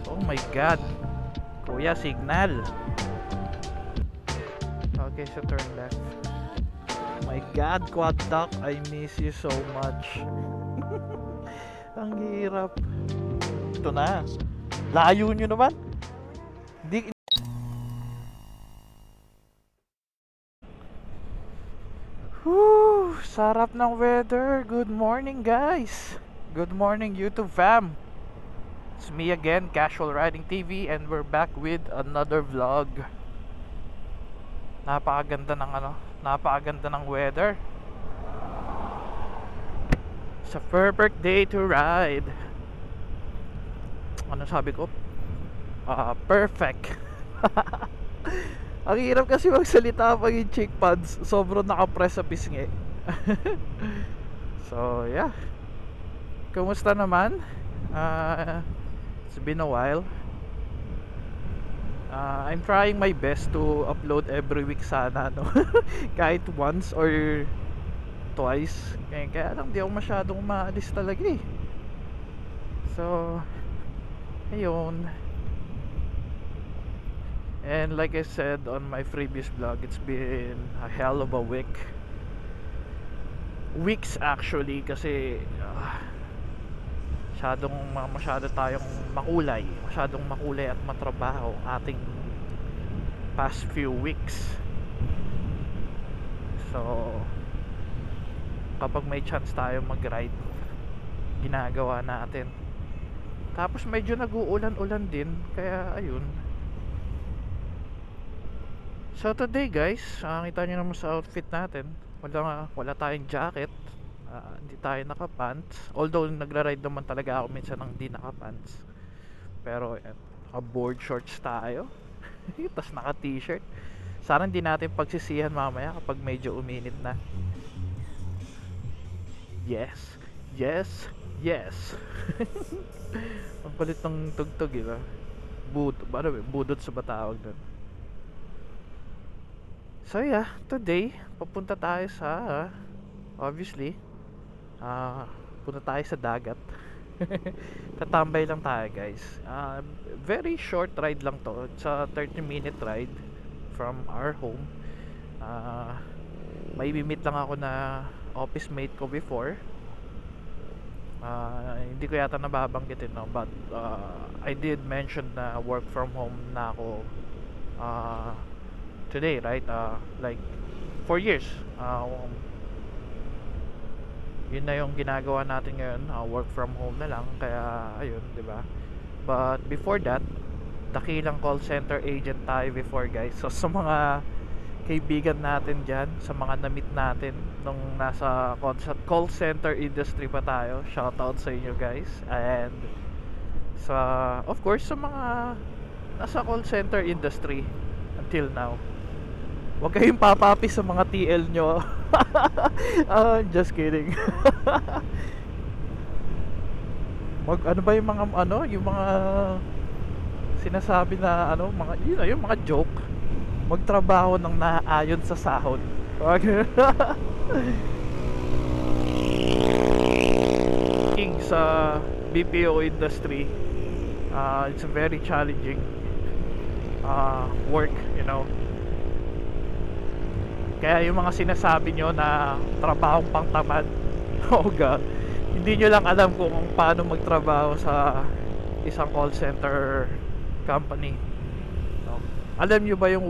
Oh my god. Kuya, signal. Okay, so turn left. My god, quad duck, I miss you so much. Ang hirap. Ito na. Layo nyo naman. Di... Whew, sarap ng weather. Good morning, guys. Good morning, YouTube fam. It's me again, Casual Riding TV, and we're back with another vlog. Napakaganda ng weather. It's a perfect day to ride. Ano sabi ko? Perfect. Ang hirap kasi magsalita pag yung cheek pads sobrang nakapress sa pisngi. So yeah, kumusta naman? It's been a while. I'm trying my best to upload every week sana, no? Kahit once or twice. Kaya lang di ako masyadong maalis talaga eh. So ayun. And like I said on my previous vlog, it's been a hell of a week. Weeks actually, kasi masyado tayong masyadong makulay at matrabaho ating past few weeks. So kapag may chance tayo mag-ride, ginagawa natin. Tapos medyo nag-uulan-ulan din, kaya ayun. So today guys, kita nyo naman sa outfit natin, wala tayong jacket. Hindi tayo naka-pants. Although nagra-ride naman talaga ako minsan ng hindi naka-pants. Pero naka-board shorts tayo. Tapos naka-t-shirt. Sana hindi natin pagsisihan mamaya kapag medyo uminit na. Yes. Yes. Yes. Ang kulit ng tugtog, diba? Budot sa batawag doon. So yeah, today papunta tayo sa obviously punta tayo sa dagat. Tatambay lang tayo guys. Very short ride lang to. It's a 30-minute ride from our home. May meet lang ako na office mate ko before. Hindi ko yata nababanggitin, no? But I did mention na work from home na ako today, right? Like 4 years. Yun na yung ginagawa natin ngayon, work from home na lang, kaya ayun, di ba? But before that, dakilang call center agent tayo before guys. So sa mga kaibigan natin dyan, sa mga na-meet natin nung nasa call center industry pa tayo, shoutout sa inyo guys. And sa, of course, sa mga nasa call center industry until now, huwag kayong papapi sa mga TL nyo. Just kidding. Ano ba yung mga yung mga sinasabi na yung mga joke. Magtrabaho ng naaayon sa sahod. Sa BPO industry, it's a very challenging work, you know. Kaya yung mga sinasabi nyo na trabahong pangtamad, oh god, hindi nyo lang alam kung paano magtrabaho sa isang call center company, no? Alam nyo ba yung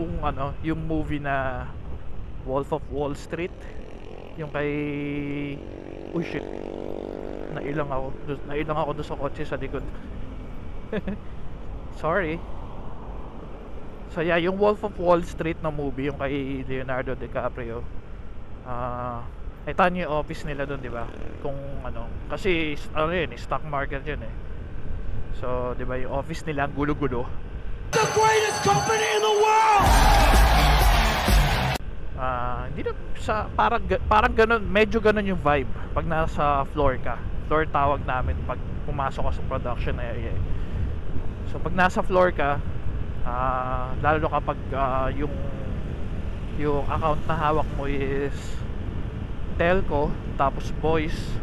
yung movie na Wolf of Wall Street? Yung kay oh shit, nailang ako doon sa kotse sa likod. Sorry. So yeah, yung Wolf of Wall Street na movie, yung kay Leonardo DiCaprio, ito yung office nila doon, di ba? Kung kasi yun, stock market yun eh. So di ba yung office nila ang gulo-gulo. The greatest company in the world. Hindi na parang ganun, medyo ganun yung vibe pag nasa floor ka. Floor tawag namin pag pumasok ka sa production area. So pag nasa floor ka, lalo kapag yung account na hawak mo is telco, tapos voice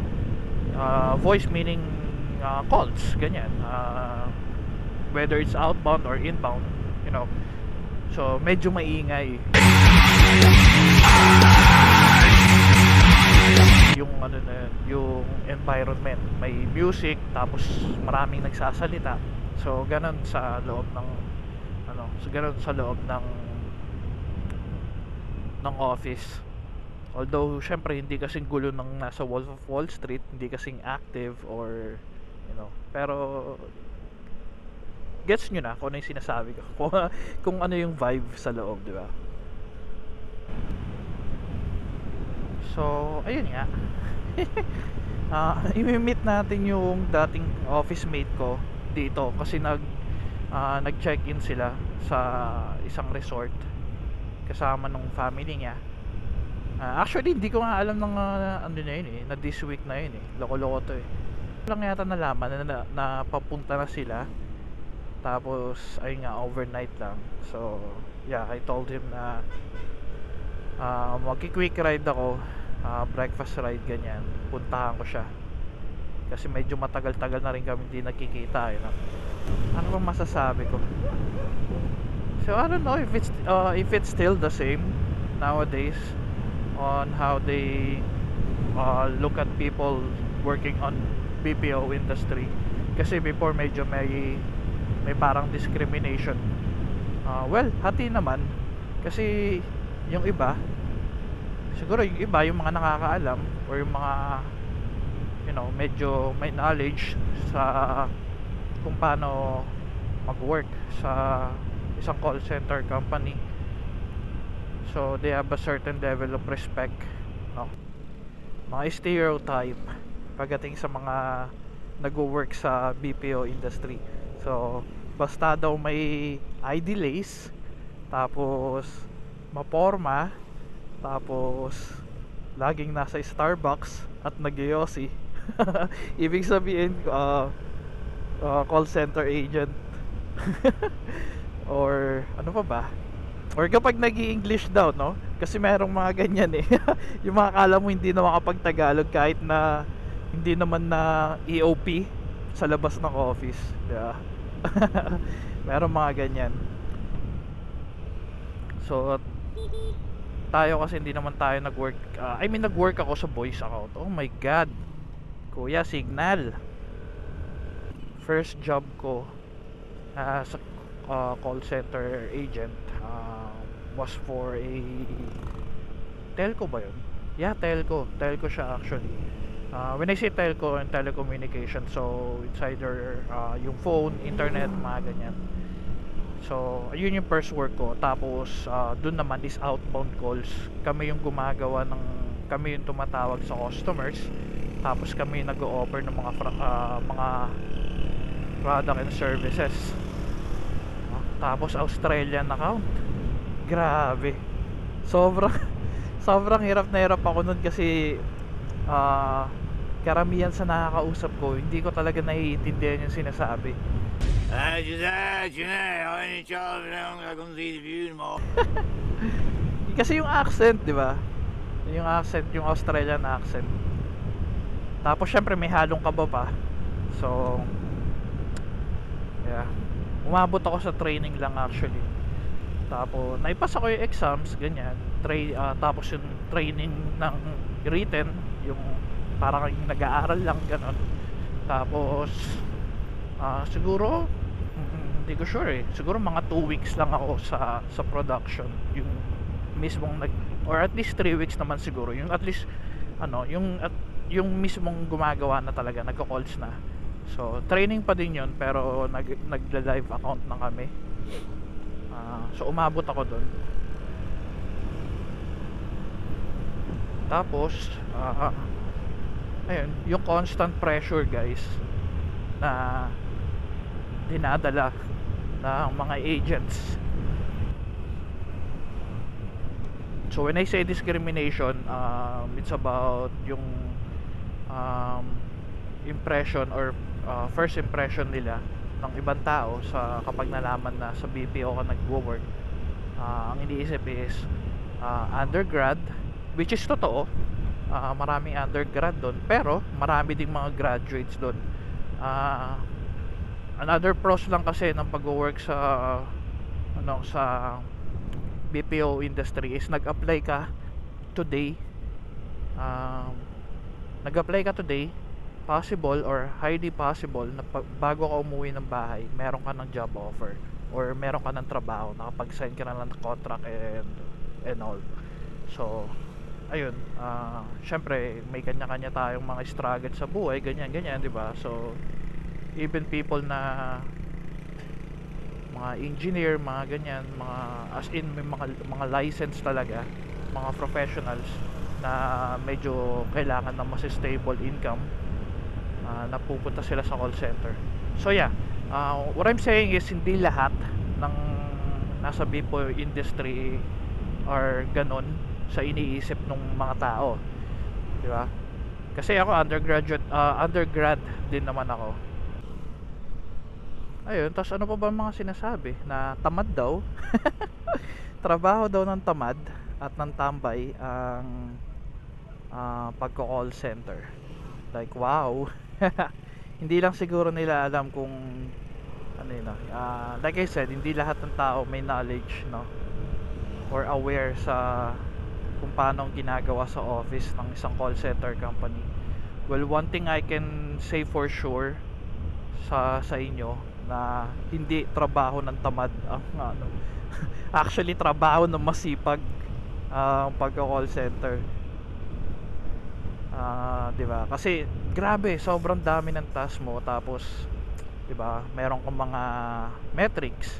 meaning calls, ganyan. whether it's outbound or inbound, you know. So medyo maingay yung ano na yung environment, may music tapos maraming nagsasalita. So ganun sa loob ng office. Although syempre hindi kasing gulo ng nasa Wolf of Wall Street, hindi kasing active or you know, pero gets nyo na kung ano yung sinasabi ko. Kung ano yung vibe sa loob, di ba? So ayun nga. I-meet natin yung dating office mate ko dito kasi nag-check-in sila sa isang resort kasama nung family niya. Actually hindi ko nga alam ng ano na yun na this week na yun loko-loko to lang yata nalaman na papunta na sila, tapos ayun nga overnight lang. So yeah, I told him na magki-quick ride ako, breakfast ride ganyan, puntahan ko siya kasi medyo matagal-tagal na rin kami hindi nagkikita ano bang masasabi ko? So I don't know if it's still the same nowadays on how they look at people working on BPO industry, kasi before medyo may parang discrimination. Well, hati naman kasi yung iba siguro yung mga nakakaalam or yung mga you know medyo may knowledge sa kung paano mag-work sa isang call center company, so they have a certain level of respect, no? Mga stereotype pagdating sa mga nag-work sa BPO industry. So basta daw may ID lace, tapos maporma, tapos laging nasa Starbucks at nag-yosi ibig sabihin call center agent or ano pa ba, or kapag nag-i-English daw, no? Kasi merong mga ganyan yung mga akala mo hindi na makapag-Tagalog kahit na hindi naman na EOP sa labas ng office, yeah. Merong mga ganyan. So tayo kasi hindi naman tayo nag-work, nag-work ako sa voice account. Oh my god, kuya, signal. First job ko sa call center agent was for a telco ba yun? Yeah, telco siya actually. When I say telco and telecommunication, so it's either yung phone, internet, mga ganyan. So ayun yung first work ko. Tapos dun naman is outbound calls. Kami yung kami yung tumatawag sa customers, tapos kami yung nag-o-offer ng mga product and services. Tapos Australian account, grabe, sobrang hirap na hirap ako nun kasi karamihan sa nakakausap ko hindi ko talaga naiintindihan yung sinasabi. Kasi yung accent, di ba? Yung accent, yung Australian accent. Tapos syempre may halong kaba pa. So yeah, umabot ako sa training lang actually. Tapos naipasa ko yung exams, ganyan. Tapos yung training ng written, yung parang nag-aaral lang, ganon. Tapos siguro hindi ko sure siguro mga 2 weeks lang ako sa production, yung mismong or at least 3 weeks naman siguro, yung at least yung mismong gumagawa na talaga, nagko-calls na. So training pa din yun, pero nagla-live account na kami. So umabot ako doon. Tapos ayun, yung constant pressure guys na dinadala ng mga agents. So when I say discrimination, it's about yung impression or first impression nila ng ibang tao sa kapag nalaman na sa BPO ka nagwo-work. Ang iniisip is undergrad, which is totoo. Maraming undergrad doon, pero marami ding mga graduates doon. Another pros lang kasi ng pag-work sa sa BPO industry is nag-apply ka today. um, Nag-apply ka today, possible or highly possible na bago ka umuwi ng bahay meron ka ng job offer or meron ka ng trabaho, nakapag-sign ka na ng contract and all. So ayun, syempre may kanya-kanya tayong mga struggle sa buhay, ganyan ganyan, 'di ba? So even people na mga engineer, mga ganyan, mga as in may mga license talaga, mga professionals na medyo kailangan ng mas stable income, napupunta sila sa call center. So yeah, what I'm saying is hindi lahat ng nasa BPO industry or ganon sa iniisip ng mga tao, di ba? Kasi ako undergrad din naman ako. Ayun, tapos ano pa ba mga sinasabi? Na tamad daw. Trabaho daw ng tamad at ng tambay ang pagko-call center. Like, wow. Hindi lang siguro nila alam kung ano yun, like I said, hindi lahat ng tao may knowledge, no, or aware sa kung paano ang ginagawa sa office ng isang call center company. Well, one thing I can say for sure sa inyo na hindi trabaho ng tamad ang ano, actually trabaho ng masipag ang pagko-call center. 'Di ba? Kasi grabe, sobrang dami ng task mo, tapos 'di ba, meron kang mga metrics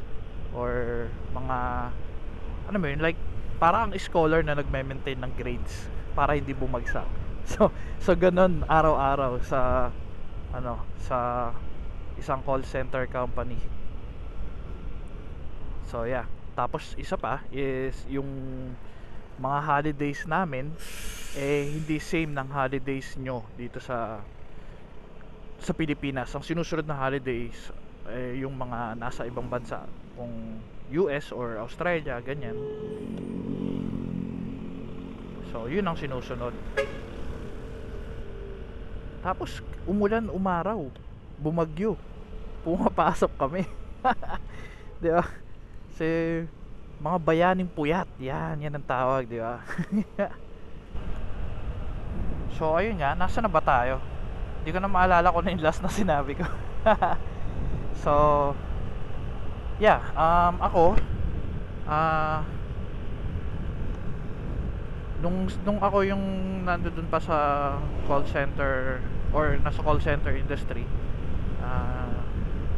or mga ano mo yun, like parang scholar na nagme-maintain ng grades para hindi bumagsak. So ganun araw-araw sa sa isang call center company. So yeah, tapos isa pa is yung mga holidays namin hindi same ng holidays nyo dito sa Pilipinas. Ang sinusunod na holidays yung mga nasa ibang bansa, kung US or Australia, ganyan. So yun ang sinusunod. Tapos umulan, umaraw, bumagyo, pumapasok kami. Di ba? Kasi mga bayaning puyat, yan ang tawag, di ba? So ayun nga, nasa na ba tayo? Hindi ko na maalala kung ano yung last na sinabi ko. So yeah, ako nung ako yung nandoon pa sa call center or nasa call center industry,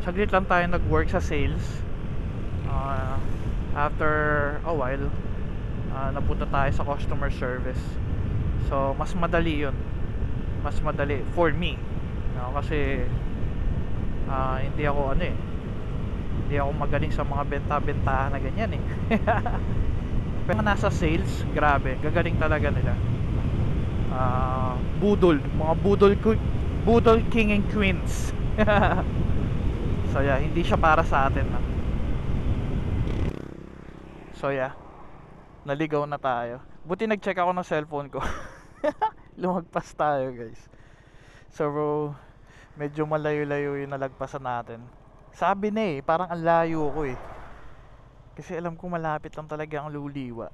saglit lang tayo nag-work sa sales. After a while, napunta tayo sa customer service. So mas madali yun, mas madali for me, kasi hindi ako hindi ako magaling sa mga benta-bentahan na ganyan eh. Pero nasa sales, grabe, gagaling talaga nila. Mga budol king and queens. So yeah, hindi siya para sa atin, no? So yeah, naligaw na tayo. Buti nag-check ako ng cellphone ko. Lumagpas tayo, guys. So medyo malayo-layo yung nalagpasan natin. Sabi na parang ang layo ko eh. Kasi alam ko malapit lang talaga ang Luliwa.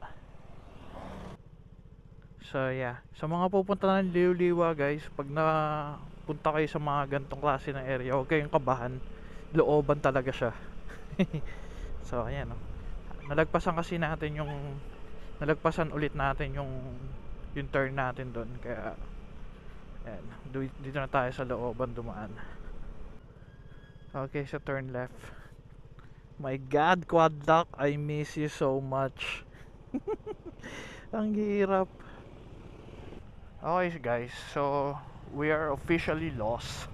So yeah, sa mga pupunta ng Luliwa, guys, pag napunta kayo sa mga gantong klase ng area, huwag kayong kabahan. Looban talaga siya. So ayan, no? Nalagpasan ulit natin yung turn natin doon, kaya ayan, dito na tayo sa looban dumaan. Okay, so turn left. My God, quad lock, I miss you so much. Ang hirap. Okay guys, so we are officially lost.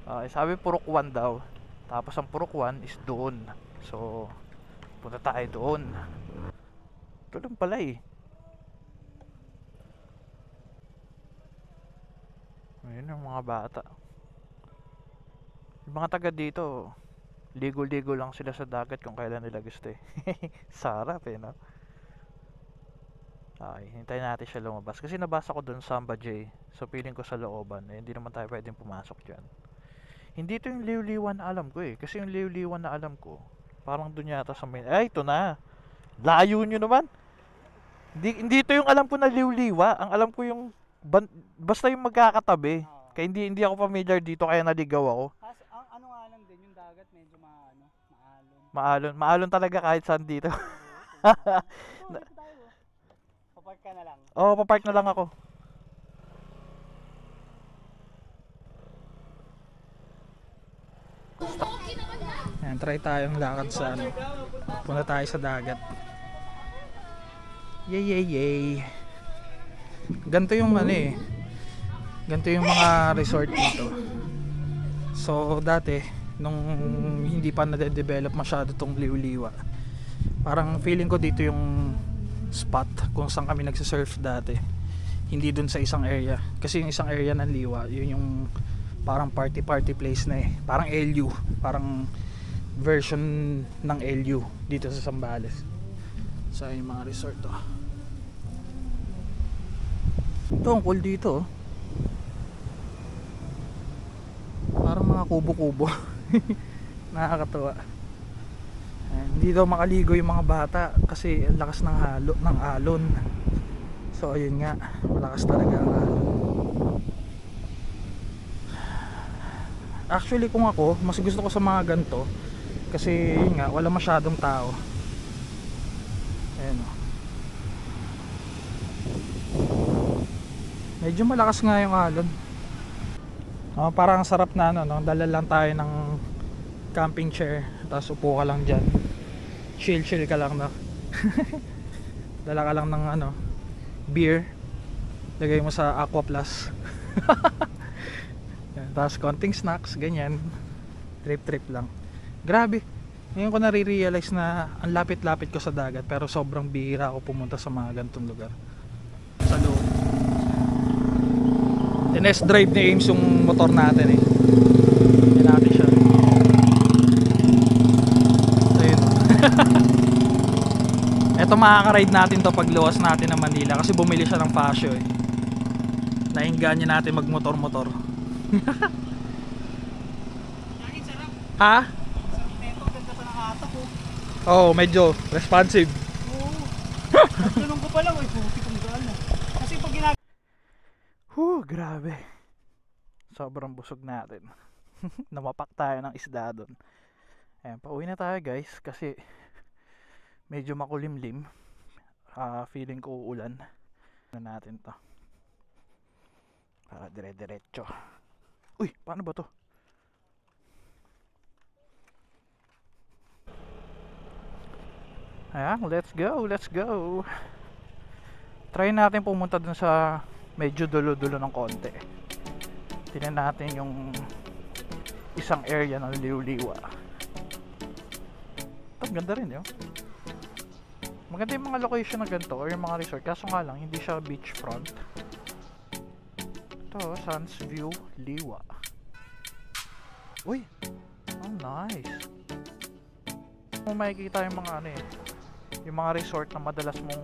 Okay, sabi Purok 1 daw, tapos ang Purok 1 is doon. So punta tayo doon. Ito lang pala eh. Ayun yung mga bata. Yung mga taga dito, ligo-ligo lang sila sa dagat kung kailan nila gusto eh. Sarap eh, no? Okay, hintayin natin siya lumabas. Kasi nabasa ko dun Samba J. So feeling ko sa looban, hindi naman tayo pwedeng pumasok dyan. Hindi ito yung liw-liwan na alam ko eh. Kasi yung liw-liwan na alam ko, parang dun yata sa main. Ay, ito na. Layo nyo naman. Hindi ito yung alam ko na liw-liwa. Ang alam ko yung, basta yung magkakatabi. Oo. Kaya hindi ako familiar dito, kaya naligaw ako. Kasi ang ano nga lang din, yung dagat medyo maano, maalon. Maalon. Maalon talaga kahit saan dito. Oo, dito tayo. Papark ka na lang. Oo, papark na lang ako. Ayan, try tayong lakad sa ano. Punta tayo sa dagat. Yay, yay, yay. Ganito yung ano eh. Ganito yung mga resort dito. So, dati, nung hindi pa na-develop masyado tong liw-liwa, parang feeling ko dito yung spot kung saan kami nagsisurf dati. Hindi dun sa isang area. Kasi yung isang area ng Liwa, yun yung parang party place na eh. Parang LU. Parang version ng LU dito sa Zambales. So yung mga resort to. Ito ang cool dito. Parang mga kubo-kubo. Nakakatuwa. Hindi daw makaligo yung mga bata kasi ang lakas ng alon. So ayun nga, malakas talaga ang alon. Actually kung ako, mas gusto ko sa mga ganito kasi yun nga, wala masyadong tao. Ayan o. Medyo malakas nga yung alon. Parang sarap na ano, no? Dala lang tayo ng camping chair, tapos upo ka lang dyan, chill ka lang, no? Dala ka lang ng ano, beer, lagay mo sa Aqua Plus. Tapos konting snacks, ganyan, trip lang. Grabe, ngayon ko nare-realize na ang lapit-lapit ko sa dagat, pero sobrang bihira ako pumunta sa mga ganitong lugar. Sa loob, tinest drive ni Ames yung motor natin eh. Yan natin siya. Ito makaka-ride natin to pag luwas natin ng Manila kasi bumili siya ng Fascio eh. Nainganyo natin magmotor-motor. Ha? Neto, ganda pa ng hatak ko. Oh, medyo responsive. Oo. Tanong ko pa lang, ay puti kong gala. Kasi pag Grabe. Sobrang busog natin. Namapak tayo ng isda doon. Ayan, pauwi na tayo guys kasi medyo makulimlim. Feeling ko uulan. Ano natin to para dire-diretso. Uy, paano ba to? Ayan, let's go. Try natin pumunta dun sa medyo dulo-dulo ng konti. Tingnan natin yung isang area ng liw-liwa. Ang ganda rin yun. Maganda yung mga location na ganito or yung mga resort, kaso nga lang hindi siya beachfront. Ito, Suns View Liwa. Uy, oh nice. Kung makikita yung mga ano eh, yung mga resort na madalas mong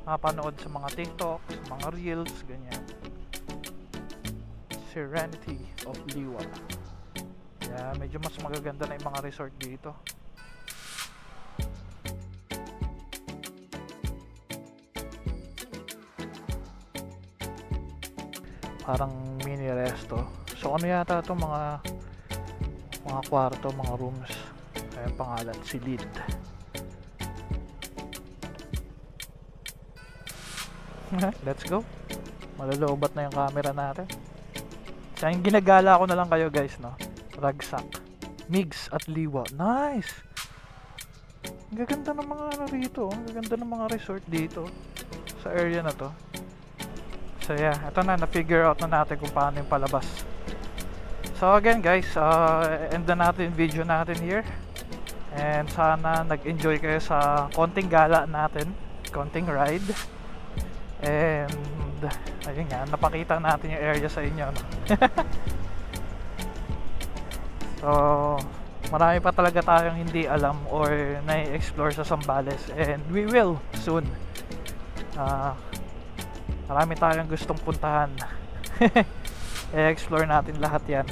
mapanood sa mga TikTok, sa mga Reels, ganyan. Serenity of Liwa. Yeah, medyo mas magaganda na yung mga resort dito. Parang mini resto. So ano yata ito, mga kwarto, mga rooms. Kaya pangalan, Silid. Let's go. Maluloobat na yung camera natin. Kaya yung ginagala ko na lang kayo guys, no? Ragsak, Migs at Liwa. Nice. Ang gaganda ng mga ano rito. Ang gaganda ng mga resort dito sa area na to. So yeah, ito na, na-figure out na natin kung paano yung palabas. So again guys, end na natin video natin here. And sana nag-enjoy kayo sa konting gala natin, konting ride. And ayun nga, napakita natin yung area sa inyo, no? So marami pa talaga tayong hindi alam or na-explore sa Zambales, and we will soon. Marami tayong gustong puntahan. I-explore natin lahat yan.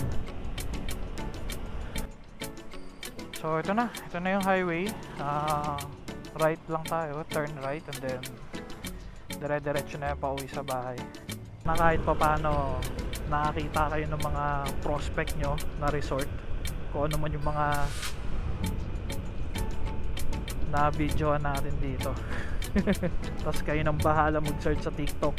So ito na yung highway. Right lang tayo, turn right, and then dire-diretso na yan pa uwi sa bahay. Na kahit pa paano nakakita kayo ng mga prospect nyo na resort, kung ano man yung mga na videoan natin dito. Tapos kayo nang bahala mag-search sa TikTok.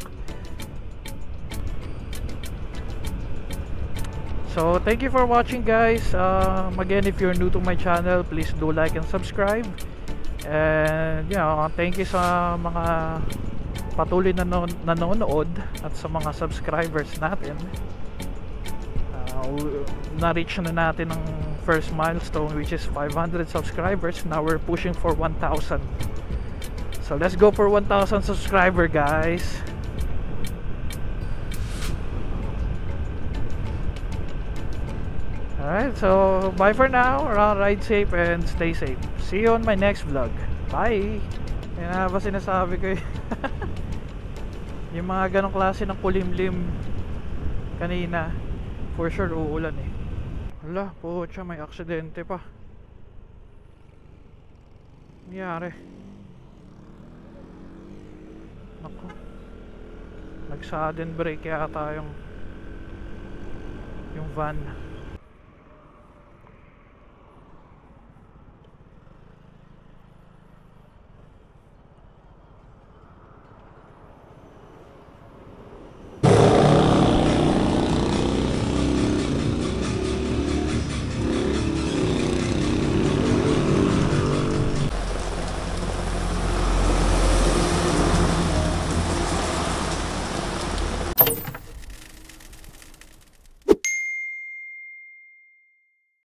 So thank you for watching, guys. Again, if you're new to my channel, please do like and subscribe. And thank you sa mga patuloy na nanonood at sa mga subscribers natin. Na-reach na natin ang first milestone, which is 500 subscribers. Now we're pushing for 1,000. So let's go for 1,000 subscriber, guys. Alright, so bye for now. Ride safe and stay safe. See you on my next vlog. Bye! Yan na ba sinasabi ko yung mga ganong klase ng kulimlim kanina, for sure uulan eh. Hala, pucha, may aksidente pa. Nangyari. Naku, nag sudden brake yata yung van.